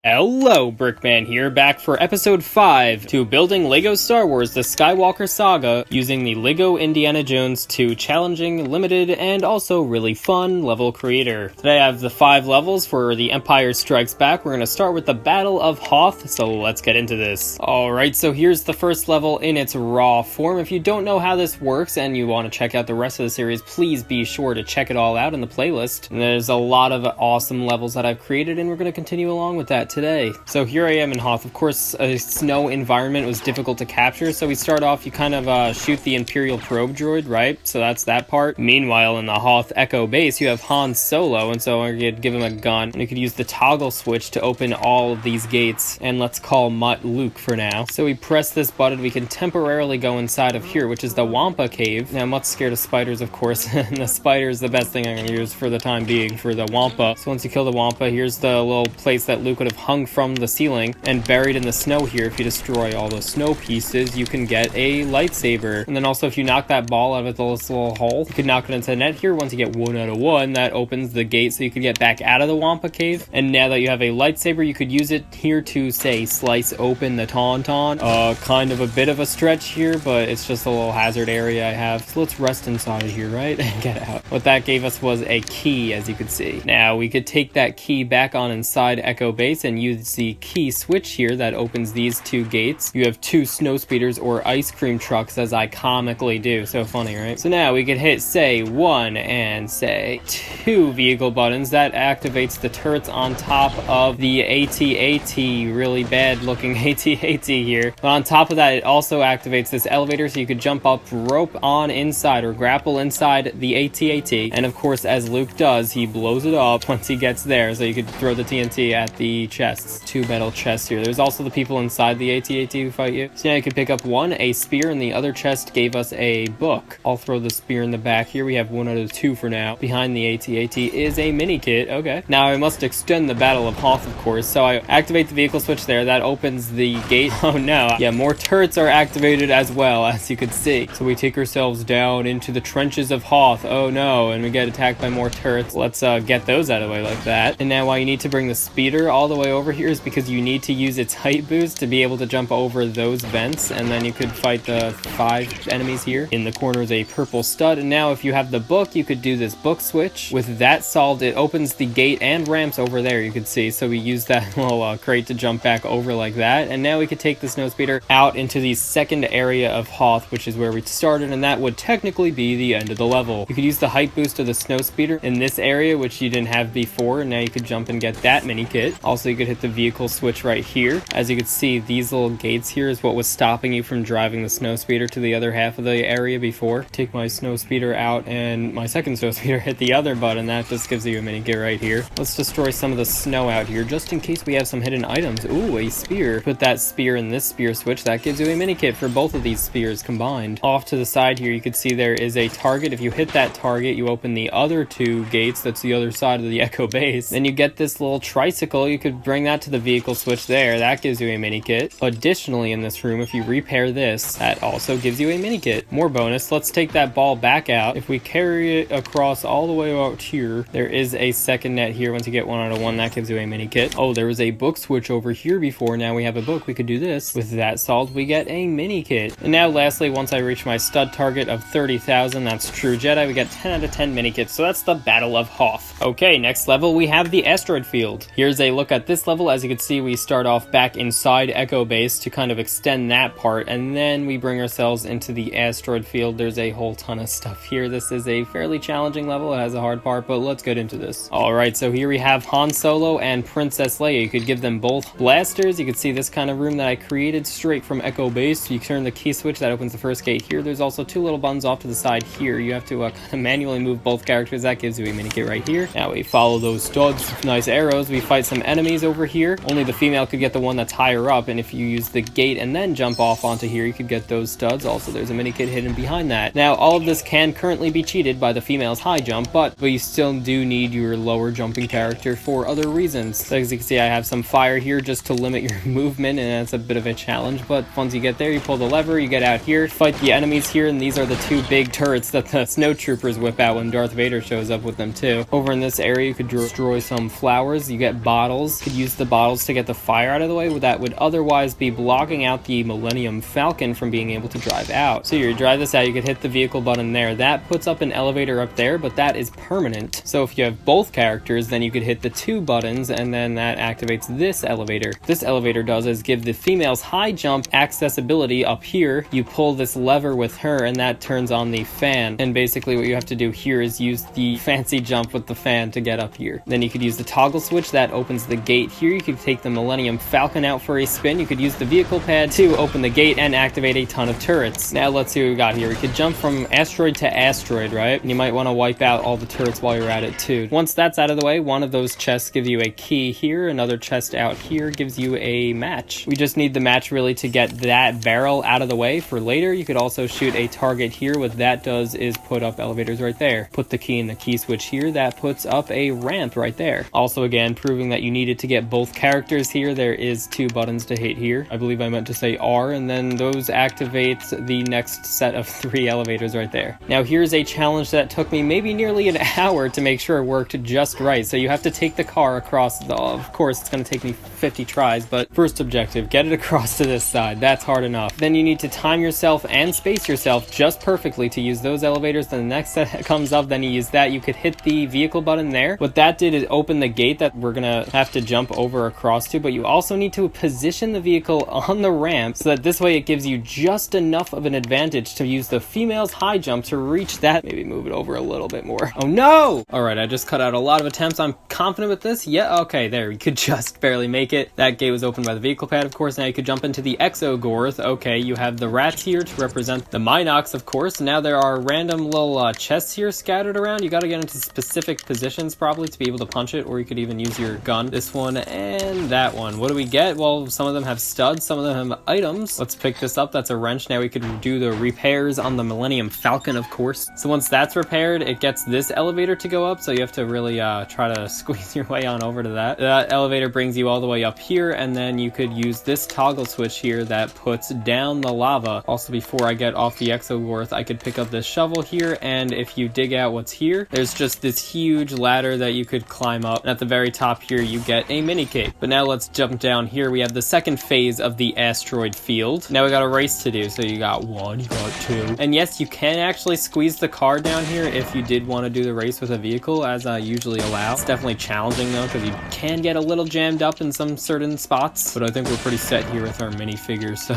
Hello, Brickman here, back for episode 5 to building LEGO Star Wars The Skywalker Saga using the LEGO Indiana Jones 2 challenging, limited, and also really fun level creator. Today I have the 5 levels for The Empire Strikes Back. We're going to start with the Battle of Hoth, so let's get into this. Alright, so here's the first level in its raw form. If you don't know how this works and you want to check out the rest of the series, please be sure to check it all out in the playlist. And there's a lot of awesome levels that I've created, and we're going to continue along with that today. So here I am in Hoth. Of course, a snow environment was difficult to capture, so we start off, you kind of shoot the Imperial probe droid, right? So that's that part. Meanwhile, in the Hoth Echo base, you have Han Solo, and so I could give him a gun, and you could use the toggle switch to open all of these gates, and let's call Mutt Luke for now. So we press this button, we can temporarily go inside of here, which is the Wampa Cave. Now, Mutt's scared of spiders, of course, and the spider is the best thing I can use for the time being for the Wampa. So once you kill the Wampa, here's the little place that Luke would have hung from the ceiling, and buried in the snow here, if you destroy all the snow pieces, you can get a lightsaber. And then also, if you knock that ball out of this little hole, you can knock it into the net here. Once you get 1 out of 1, that opens the gate so you can get back out of the Wampa Cave. And now that you have a lightsaber, you could use it here to, say, slice open the Tauntaun. Kind of a bit of a stretch here, but it's just a little hazard area I have. So let's rest inside of here, right? And get out. What that gave us was a key, as you could see. Now, we could take that key back on inside Echo Base and use the key switch here that opens these 2 gates. You have 2 snow speeders or ice cream trucks, as I comically do. So funny, right? So now we could hit, say, 1 and, say, 2 vehicle buttons. That activates the turrets on top of the AT-AT, really bad looking AT-AT here. But on top of that, it also activates this elevator so you could jump up, rope on inside, or grapple inside the AT-AT. And of course, as Luke does, he blows it up once he gets there, so you could throw the TNT at the chests. 2 metal chests here. There's also the people inside the AT-AT who fight you. So now you can pick up 1, a spear, and the other chest gave us a book. I'll throw the spear in the back here. We have 1 out of 2 for now. Behind the AT-AT is a mini kit. Okay. Now I must extend the Battle of Hoth, of course. So I activate the vehicle switch there. That opens the gate. Oh no. Yeah, more turrets are activated as well, as you can see. So we take ourselves down into the trenches of Hoth. Oh no. And we get attacked by more turrets. Let's get those out of the way like that. And now why you need to bring the speeder all the way over here is because you need to use its height boost to be able to jump over those vents, and then you could fight the 5 enemies here. In the corner is a purple stud, and now if you have the book, you could do this book switch. With that solved, it opens the gate and ramps over there, you could see. So we use that little crate to jump back over like that, and now we could take the snowspeeder out into the second area of Hoth, which is where we started, and that would technically be the end of the level. You could use the height boost of the snowspeeder in this area, which you didn't have before, and now you could jump and get that mini kit. Also, you could hit the vehicle switch right here. As you can see, these little gates here is what was stopping you from driving the snowspeeder to the other half of the area before. Take my snowspeeder out and my second snowspeeder, hit the other button. That just gives you a mini kit right here. Let's destroy some of the snow out here just in case we have some hidden items. Ooh, a spear. Put that spear in this spear switch. That gives you a mini kit for both of these spears combined. Off to the side here, you can see there is a target. If you hit that target, you open the other 2 gates. That's the other side of the Echo base. Then you get this little tricycle. You could bring that to the vehicle switch there. That gives you a mini kit. Additionally, in this room, if you repair this, that also gives you a mini kit. More bonus. Let's take that ball back out. If we carry it across all the way out here, there is a second net here. Once you get 1 out of 1, that gives you a mini kit. Oh, there was a book switch over here before. Now we have a book. We could do this. With that solved, we get a mini kit. And now lastly, once I reach my stud target of 30,000, that's true Jedi, we get 10 out of 10 mini kits. So that's the Battle of Hoth. Okay, next level, we have the Asteroid Field. Here's a look at this level. As you can see, we start off back inside Echo Base to kind of extend that part, and then we bring ourselves into the Asteroid Field. There's a whole ton of stuff here. This is a fairly challenging level. It has a hard part, but let's get into this. Alright, so here we have Han Solo and Princess Leia. You could give them both blasters. You could see this kind of room that I created straight from Echo Base. You turn the key switch, that opens the first gate here. There's also 2 little buttons off to the side here. You have to kind of manually move both characters. That gives you a mini kit right here. Now we follow those studs. Nice arrows. We fight some enemies over here. Only the female could get the one that's higher up, and if you use the gate and then jump off onto here, you could get those studs. Also, there's a mini kit hidden behind that. Now, all of this can currently be cheated by the female's high jump, but you still do need your lower jumping character for other reasons. So as you can see, I have some fire here just to limit your movement, and that's a bit of a challenge, but once you get there, you pull the lever, you get out here, fight the enemies here, and these are the 2 big turrets that the snow troopers whip out when Darth Vader shows up with them too. Over in this area, you could destroy some flowers. You get bottles. You could use the bottles to get the fire out of the way that would otherwise be blocking out the Millennium Falcon from being able to drive out. So you drive this out, you could hit the vehicle button there. That puts up an elevator up there, but that is permanent. So if you have both characters, then you could hit the 2 buttons and then that activates this elevator. This elevator does is give the female's high jump accessibility up here. You pull this lever with her and that turns on the fan. And basically what you have to do here is use the fancy jump with the fan to get up here. Then you could use the toggle switch that opens the gate here. You could take the Millennium Falcon out for a spin. You could use the vehicle pad to open the gate and activate a ton of turrets. Now let's see what we got here. We could jump from asteroid to asteroid, right? And you might want to wipe out all the turrets while you're at it too. Once that's out of the way, one of those chests gives you a key here. Another chest out here gives you a match. We just need the match really to get that barrel out of the way for later. You could also shoot a target here. What that does is put up elevators right there. Put the key in the key switch here. That puts up a ramp right there. Also again, proving that you needed to get both characters here. There is 2 buttons to hit here. I believe I meant to say R, and then those activate the next set of 3 elevators right there. Now here's a challenge that took me maybe nearly an hour to make sure it worked just right. So you have to take the car across of course it's going to take me 50 tries, but first objective, get it across to this side. That's hard enough. Then you need to time yourself and space yourself just perfectly to use those elevators. Then the next set comes up, then you use that. You could hit the vehicle button there. What that did is open the gate that we're gonna have to jump over across to, but you also need to position the vehicle on the ramp so that this way it gives you just enough of an advantage to use the female's high jump to reach that. Maybe move it over a little bit more. Oh no! Alright, I just cut out a lot of attempts. I'm confident with this. Yeah, okay, there. You could just barely make it. That gate was opened by the vehicle pad, of course. Now you could jump into the Exogorth. Okay, you have the rats here to represent the Minox, of course. Now there are random little chests here scattered around. You gotta get into specific positions probably to be able to punch it, or you could even use your gun. This one and that one. What do we get? Well, some of them have studs, some of them have items. Let's pick this up. That's a wrench. Now we could do the repairs on the Millennium Falcon, of course. So once that's repaired, it gets this elevator to go up, so you have to really try to squeeze your way on over to that. That elevator brings you all the way up here, and then you could use this toggle switch here that puts down the lava. Also, before I get off the Exogorth, I could pick up this shovel here, and if you dig out what's here, there's just this huge ladder that you could climb up, and at the very top here you get a mini cape. But now let's jump down here. We have the second phase of the Asteroid Field. Now we got a race to do, so you got 1, you got 2, and yes, you can actually squeeze the car down here if you did want to do the race with a vehicle, as I usually allow. It's definitely challenging though, because you can get a little jammed up in some certain spots, but I think we're pretty set here with our minifigures, so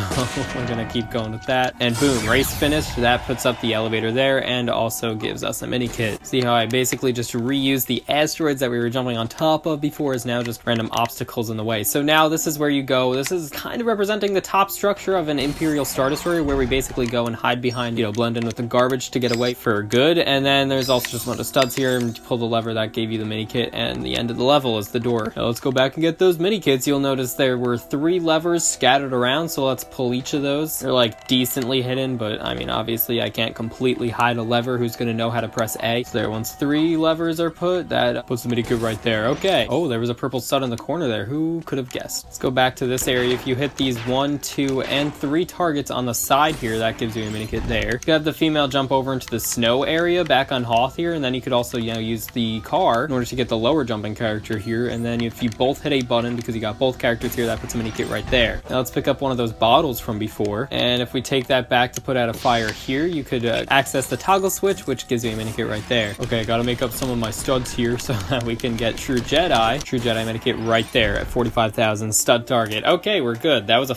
we're gonna keep going with that. And boom, race finished. That puts up the elevator there and also gives us a mini kit. See how I basically just reused the asteroids that we were jumping on top of before is now just random obstacles in the way. So now this is where you go. This is kind of representing the top structure of an Imperial Star Destroyer, where we basically go and hide behind, blend in with the garbage to get away for good. And then there's also just a bunch of studs here, and you pull the lever that gave you the mini kit, and the end of the level is the door. Now let's go back and get those mini kits. You'll notice there were 3 levers scattered around, so let's pull each of those. They're like decently hidden, but I mean obviously I can't completely hide a lever who's gonna know how to press A. So there, once 3 levers are put, that puts the mini kit right there. Okay. Oh, there was a purple stud in the corner there. Who could have guessed? Let's go back to this area. If you hit these 1, 2, and 3 targets on the side here, that gives you a mini kit there. You could have the female jump over into the snow area back on Hoth here, and then you could also use the car in order to get the lower jumping character here. And then if you both hit a button, because you got both characters here, that puts a mini kit right there. Now let's pick up one of those bottles from before, and if we take that back to put out a fire here, you could access the toggle switch, which gives you a mini kit right there. Okay, I gotta make up some of my studs here so that we can get True Jedi mini kit right there at 45,000 stud target. Okay, we're good. That was a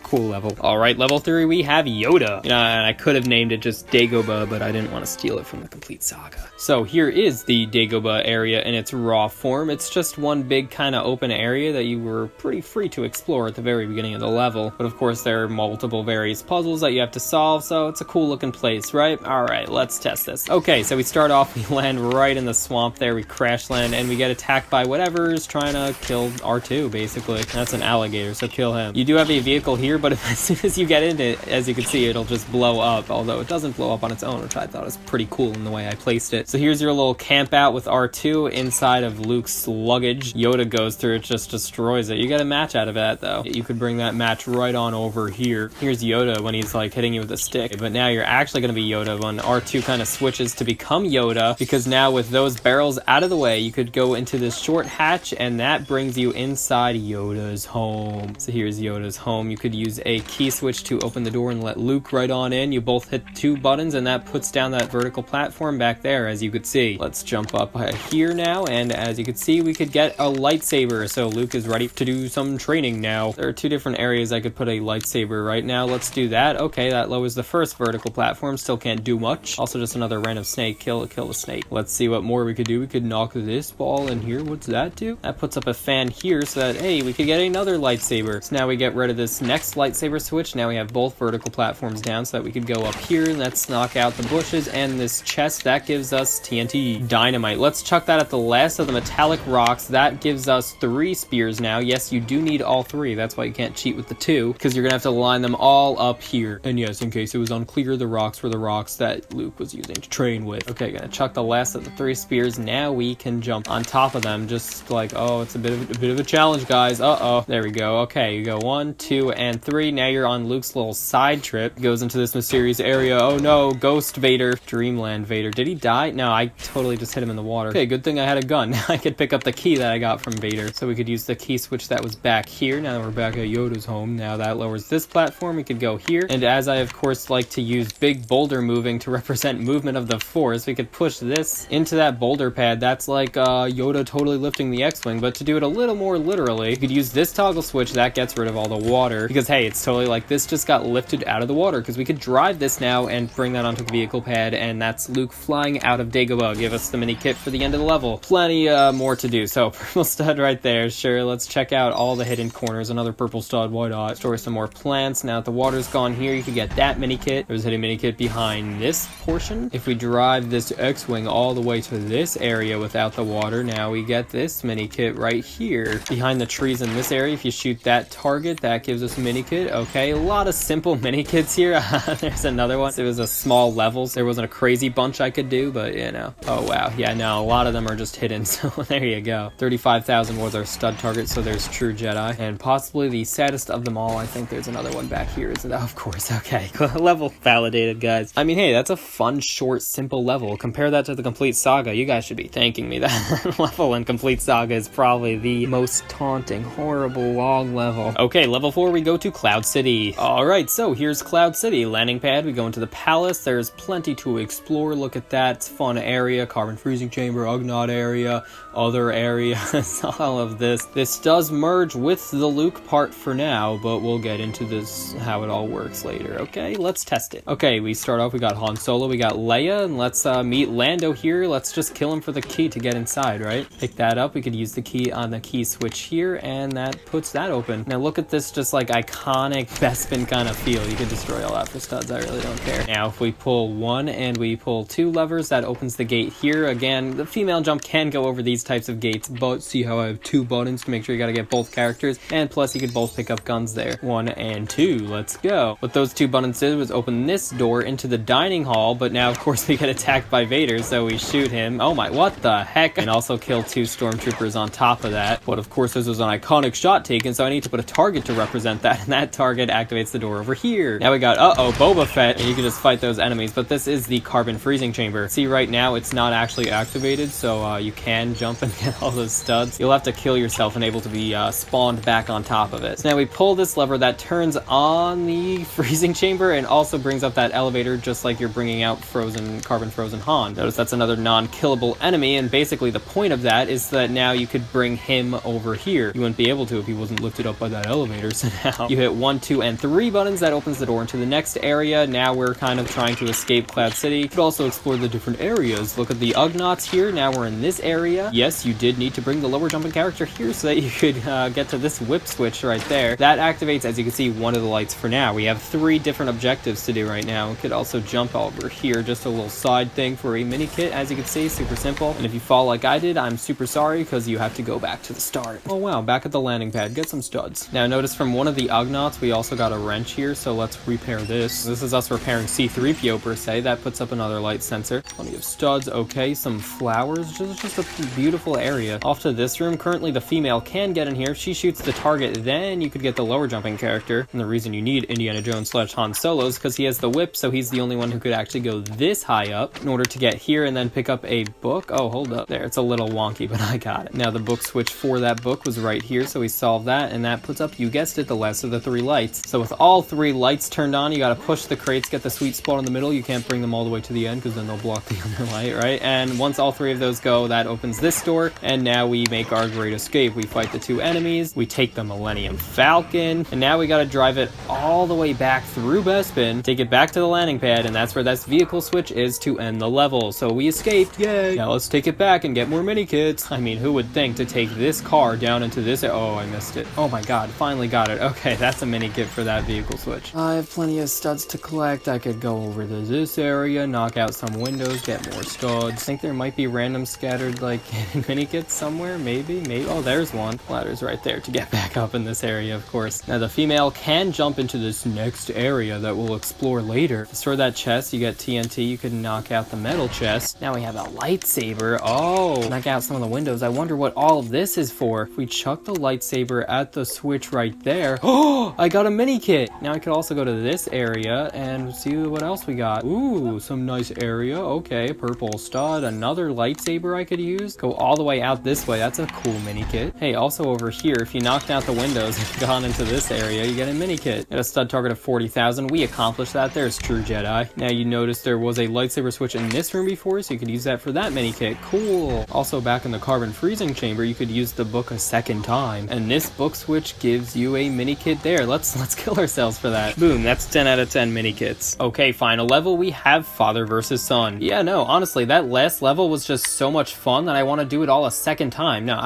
cool level. Alright, level 3, we have Yoda. And I could have named it just Dagobah, but I didn't want to steal it from the complete saga. So here is the Dagobah area in its raw form. It's just one big kind of open area that you were pretty free to explore at the very beginning of the level. But of course there are multiple various puzzles that you have to solve, so it's a cool looking place, right? Alright, let's test this. Okay, so we start off, we land right in the swamp there, we crash land, and we get attacked by whatever's trying to kill R2, basically. That's an alligator, so kill him. You do have a vehicle here here, but as soon as you get in it, as you can see, it'll just blow up, although it doesn't blow up on its own, which I thought was pretty cool in the way I placed it. So here's your little camp out with R2 inside of Luke's luggage. Yoda goes through it, just destroys it. You get a match out of that, though. You could bring that match right on over here. Here's Yoda when he's like hitting you with a stick, but now you're actually going to be Yoda when R2 kind of switches to become Yoda, because now with those barrels out of the way, you could go into this short hatch, and that brings you inside Yoda's home. So here's Yoda's home. You could use a key switch to open the door and let Luke right on in. You both hit 2 buttons, and that puts down that vertical platform back there, as you could see. Let's jump up here now, and as you can see, we could get a lightsaber, so Luke is ready to do some training now. There are 2 different areas I could put a lightsaber right now. Let's do that. Okay, that lowers the first vertical platform, still can't do much. Also just another random snake. Kill the snake. Let's see what more we could do. We could knock this ball in here. What's that do? That puts up a fan here so that, hey, we could get another lightsaber. So now we get rid of this next lightsaber switch. Now we have both vertical platforms down so that we could go up here. Let's knock out the bushes and this chest. That gives us TNT dynamite. Let's chuck that at the last of the metallic rocks. That gives us 3 spears now. Yes, you do need all 3. That's why you can't cheat with the 2, because you're gonna have to line them all up here. And yes, in case it was unclear, the rocks were the rocks that Luke was using to train with. Okay, gonna chuck the last of the 3 spears. Now we can jump on top of them, just like, oh, it's a bit of a challenge, guys. There we go. Okay, you go 1, 2, and 3. Now you're on Luke's little side trip. He goes into this mysterious area. Oh no, Ghost Vader, Dreamland Vader. Did he die? No, I totally just hit him in the water. Okay, good thing I had a gun. Now I could pick up the key that I got from Vader, so we could use the key switch that was back here. Now that we're back at Yoda's home, now that lowers this platform. We could go here, and as I of course like to use big boulder moving to represent movement of the Force, we could push this into that boulder pad. That's like Yoda totally lifting the X-Wing, but to do it a little more literally, you could use this toggle switch. That gets rid of all the water, because hey, it's totally like this just got lifted out of the water, because we could drive this now and bring that onto the vehicle pad, and that's Luke flying out of Dagobah. Give us the mini kit for the end of the level. Plenty more to do. So purple stud right there. Sure, let's check out all the hidden corners. Another purple stud, why not? Store some more plants. Now that the water's gone here, you could get that mini kit. There's a hidden mini kit behind this portion. If we drive this X-Wing all the way to this area without the water, now we get this mini kit right here. Behind the trees in this area, if you shoot that target, that gives us a mini kit. Okay, a lot of simple mini kits here. There's another one. It was a small levels. There wasn't a crazy bunch I could do, but you know. Oh wow, yeah, no, a lot of them are just hidden, so there you go. 35,000 was our stud target, so there's True Jedi. And possibly the saddest of them all, I think there's another one back here, isn't it? Of course, okay. Level validated, guys. I mean, hey, that's a fun, short, simple level. Compare that to the Complete Saga. You guys should be thanking me. That level in Complete Saga is probably the most taunting, horrible, long level. Okay, level 4, we go to Cloud City. Alright, so here's Cloud City. Landing pad, we go into the palace. There's plenty to explore. Look at that. It's a fun area. Carbon freezing chamber, Ugnaught area, other areas, all of this. This does merge with the Luke part for now, but we'll get into this, how it all works later. Okay, let's test it. Okay, we start off, we got Han Solo, we got Leia, and let's meet Lando here. Let's just kill him for the key to get inside, right? Pick that up. We could use the key on the key switch here, and that puts that open. Now look at this, just like iconic Bespin kind of feel. You can destroy all that for studs, I really don't care. Now if we pull 1 and we pull 2 levers, that opens the gate here. Again, the female jump can go over these types of gates, but see how I have 2 buttons to make sure you gotta get both characters, and plus you could both pick up guns there. 1 and 2, let's go. What those 2 buttons did was open this door into the dining hall, but now of course we get attacked by Vader, so we shoot him. Oh my, what the heck? And also kill 2 stormtroopers on top of that. But of course this was an iconic shot taken, so I need to put a target to represent that, and that target activates the door over here. Now we got, Boba Fett, and you can just fight those enemies, but this is the carbon freezing chamber. See, right now it's not actually activated, so you can jump and get all those studs. You'll have to kill yourself and able to be spawned back on top of it. So now we pull this lever that turns on the freezing chamber and also brings up that elevator, just like you're bringing out carbon frozen Han. Notice that's another non-killable enemy, and basically the point of that is that now you could bring him over here. You wouldn't be able to if he wasn't lifted up by that elevator, so now you hit 1, 2, and 3 buttons, that opens the door into the next area. Now we're kind of trying to escape Cloud City. You could also explore the different areas. Look at the Ugnaughts here. Now we're in this area. Yes, yes, you did need to bring the lower jumping character here so that you could get to this whip switch right there. That activates, as you can see, one of the lights for now. We have 3 different objectives to do right now. We could also jump over here, just a little side thing for a mini kit, as you can see, super simple. And if you fall like I did, I'm super sorry because you have to go back to the start. Oh wow, back at the landing pad, get some studs. Now notice from one of the Ugnaughts, we also got a wrench here, so let's repair this. This is us repairing C-3PO per se. That puts up another light sensor. Plenty of studs, okay, some flowers, just a beautiful area. Off to this room, currently the female can get in here. If she shoots the target, then you could get the lower jumping character. And the reason you need Indiana Jones / Han Solo is because he has the whip, so he's the only one who could actually go this high up in order to get here and then pick up a book. Oh, hold up there. It's a little wonky, but I got it. Now the book switch for that book was right here, so we solved that, and that puts up, you guessed it, the last of the 3 lights. So with all 3 lights turned on, you gotta push the crates, get the sweet spot in the middle. You can't bring them all the way to the end because then they'll block the other light, right? And once all 3 of those go, that opens this door, and now we make our great escape. We fight the 2 enemies, we take the Millennium Falcon, and now we gotta drive it all the way back through Bespin, take it back to the landing pad, and that's where this vehicle switch is to end the level. So we escaped, yay! Now let's take it back and get more mini kits. I mean, who would think to take this car down into this? Oh, I missed it. Oh my god, finally got it. Okay, that's a mini kit for that vehicle switch. I have plenty of studs to collect. I could go over to this area, knock out some windows, get more studs. I think there might be random scattered like mini kits somewhere, maybe. Oh, there's one. Ladder's right there to get back up in this area, of course. Now the female can jump into this next area that we'll explore later. Destroy that chest, you get TNT, you can knock out the metal chest. Now we have a lightsaber. Oh, knock out some of the windows. I wonder what all of this is for. If we chuck the lightsaber at the switch right there. Oh, I got a mini kit. Now I could also go to this area and see what else we got. Ooh, some nice area. Okay, purple stud, another lightsaber I could use. Go all the way out this way. That's a cool mini kit. Hey, also over here, if you knocked out the windows and gone into this area, you get a mini kit. Got a stud target of 40,000. We accomplished that. There's True Jedi. Now you notice there was a lightsaber switch in this room before, so you could use that for that mini kit. Cool. Also back in the carbon freezing chamber, you could use the book a second time. And this book switch gives you a mini kit there. Let's kill ourselves for that. Boom, that's 10 out of 10 mini kits. Okay, final level, we have Father versus Son. Yeah, no, honestly, that last level was just so much fun that I want to do it all a second time. No,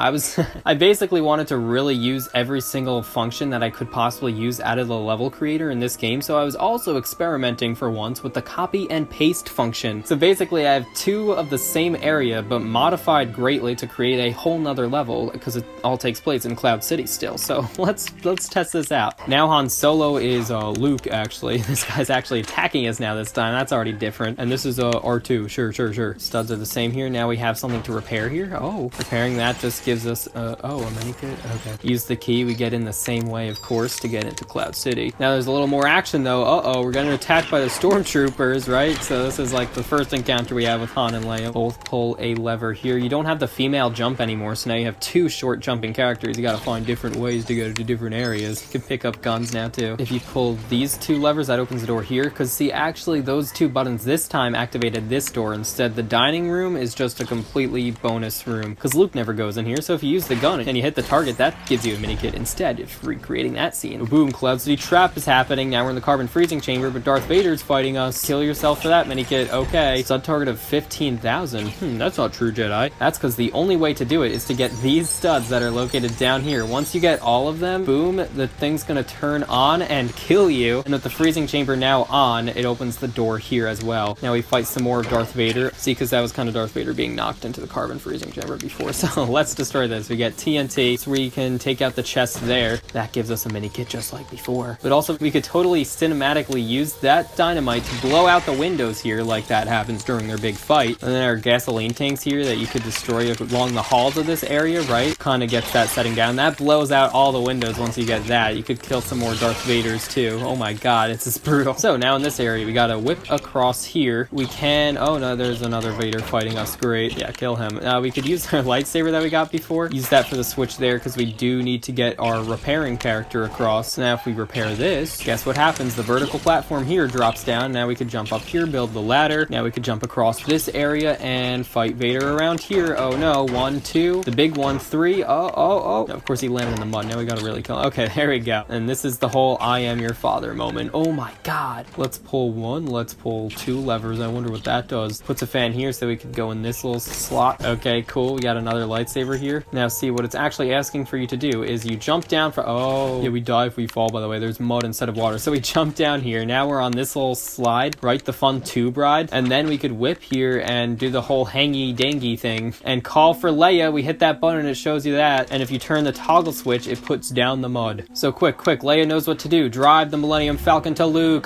I basically wanted to really use every single function that I could possibly use out of the level creator in this game, so I was also experimenting for once with the copy and paste function. So basically I have 2 of the same area, but modified greatly to create a whole nother level, because it all takes place in Cloud City still. So let's test this out. Now Han Solo is Luke, actually. This guy's actually attacking us now this time. That's already different. And this is R2. Sure. Studs are the same here. Now we have something to repair here. Oh, repairing that just gives us a mini kit. Okay. Use the key. We get in the same way, of course, to get into Cloud City. Now there's a little more action though. We're getting attacked by the stormtroopers, right? So this is like the first encounter we have with Han and Leia. Both pull a lever here. You don't have the female jump anymore, so now you have 2 short jumping characters. You gotta find different ways to go to different areas. You can pick up guns now too. If you pull these 2 levers, that opens the door here, because see, actually those 2 buttons this time activated this door. Instead, the dining room is just a completely bonus room, because Luke never goes in here. So if you use the gun and you hit the target, that gives you a mini kit instead of recreating that scene. Boom, Cloud City trap is happening. Now we're in the carbon freezing chamber, but Darth Vader's fighting us. Kill yourself for that mini kit. Okay, sub target of 15,000. That's not True Jedi. That's because the only way to do it is to get these studs that are located down here. Once you get all of them, boom, the thing's gonna turn on and kill you. And with the freezing chamber now on, it opens the door here as well. Now we fight some more of Darth Vader. See, because that was kind of Darth Vader being knocked into the carbon freezing chamber before. So let's destroy this. We get TNT, so we can take out the chest there. That gives us a mini kit just like before. But also, we could totally cinematically use that dynamite to blow out the windows here, like that happens during their big fight. And then our gasoline tanks here that you could destroy along the halls of this area, right? Kind of gets that setting down. That blows out all the windows once you get that. You could kill some more Darth Vaders too. Oh my god, it's just brutal. So now in this area, we gotta whip across here. We can... Oh no, there's another Vader fighting us. Great. Yeah, kill him. We could use our lightsaber that we got before. Use that for the switch there, because we do need to get our repairing character across. Now if we repair this, guess what happens? The vertical platform here drops down. Now we could jump up here, build the ladder. Now we could jump across this area and fight Vader around here. Oh no, 1, 2, the big one, 3. Oh. Of course he landed in the mud. Now we gotta really kill him. Okay, there we go. And this is the whole I am your father moment. Oh my god. Let's pull 1, let's pull 2 levers. I wonder what that does. Puts a fan here so we could go in this little slot. Okay, Okay, cool. We got another lightsaber here. Now see, what it's actually asking for you to do is you jump down for... Oh, yeah, we die if we fall, by the way. There's mud instead of water. So we jump down here. Now we're on this little slide, right? The fun tube ride. And then we could whip here and do the whole hangy-dangy thing and call for Leia. We hit that button and it shows you that. And if you turn the toggle switch, it puts down the mud. So quick. Leia knows what to do. Drive the Millennium Falcon to Luke.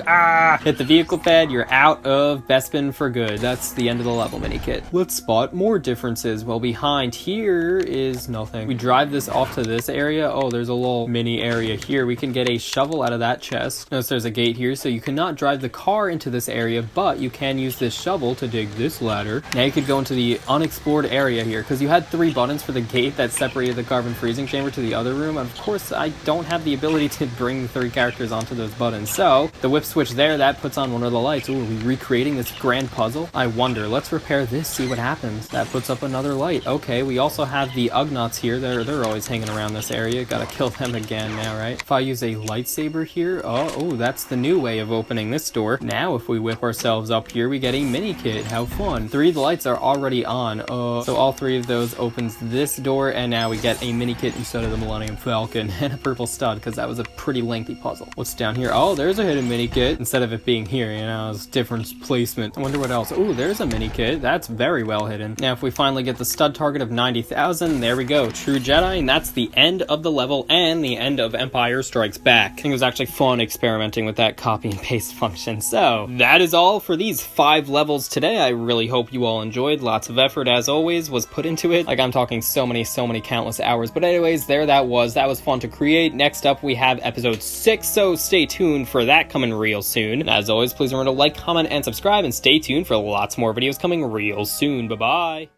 Hit the vehicle pad. You're out of Bespin for good. That's the end of the level, mini kit. Let's spot more differences. Well, behind here is nothing. We drive this off to this area. Oh, there's a little mini area here. We can get a shovel out of that chest. Notice there's a gate here, so you cannot drive the car into this area, but you can use this shovel to dig this ladder. Now you could go into the unexplored area here, because you had 3 buttons for the gate that separated the carbon freezing chamber to the other room. Of course, I don't have the ability to bring the 3 characters onto those buttons, so the whip switch there, that puts on one of the lights. Ooh, are we recreating this grand puzzle? I wonder. Let's repair this, see what happens. That puts up another light. Okay, we also have the Ugnaughts here. They're always hanging around this area. Gotta kill them again now, right? If I use a lightsaber here, oh, that's the new way of opening this door. Now, if we whip ourselves up here, we get a mini kit. How fun. 3 of the lights are already on. So all 3 of those opens this door, and now we get a mini kit instead of the Millennium Falcon and a purple stud, because that was a pretty lengthy puzzle. What's down here? Oh, there's a hidden mini kit. Instead of it being here, you know, it's different placement. I wonder what else. Oh, there's a mini kit. That's very well hidden. Now, if we finally get the stud target of 90,000, there we go. True Jedi, and that's the end of the level and the end of Empire Strikes Back. I think it was actually fun experimenting with that copy and paste function. So, that is all for these 5 levels today. I really hope you all enjoyed. Lots of effort, as always, was put into it. Like, I'm talking so many countless hours. But anyways, there that was. That was fun to create. Next up, we have episode 6, so stay tuned for that coming real soon. As always, please remember to like, comment, and subscribe, and stay tuned for lots more videos coming real soon. Bye-bye!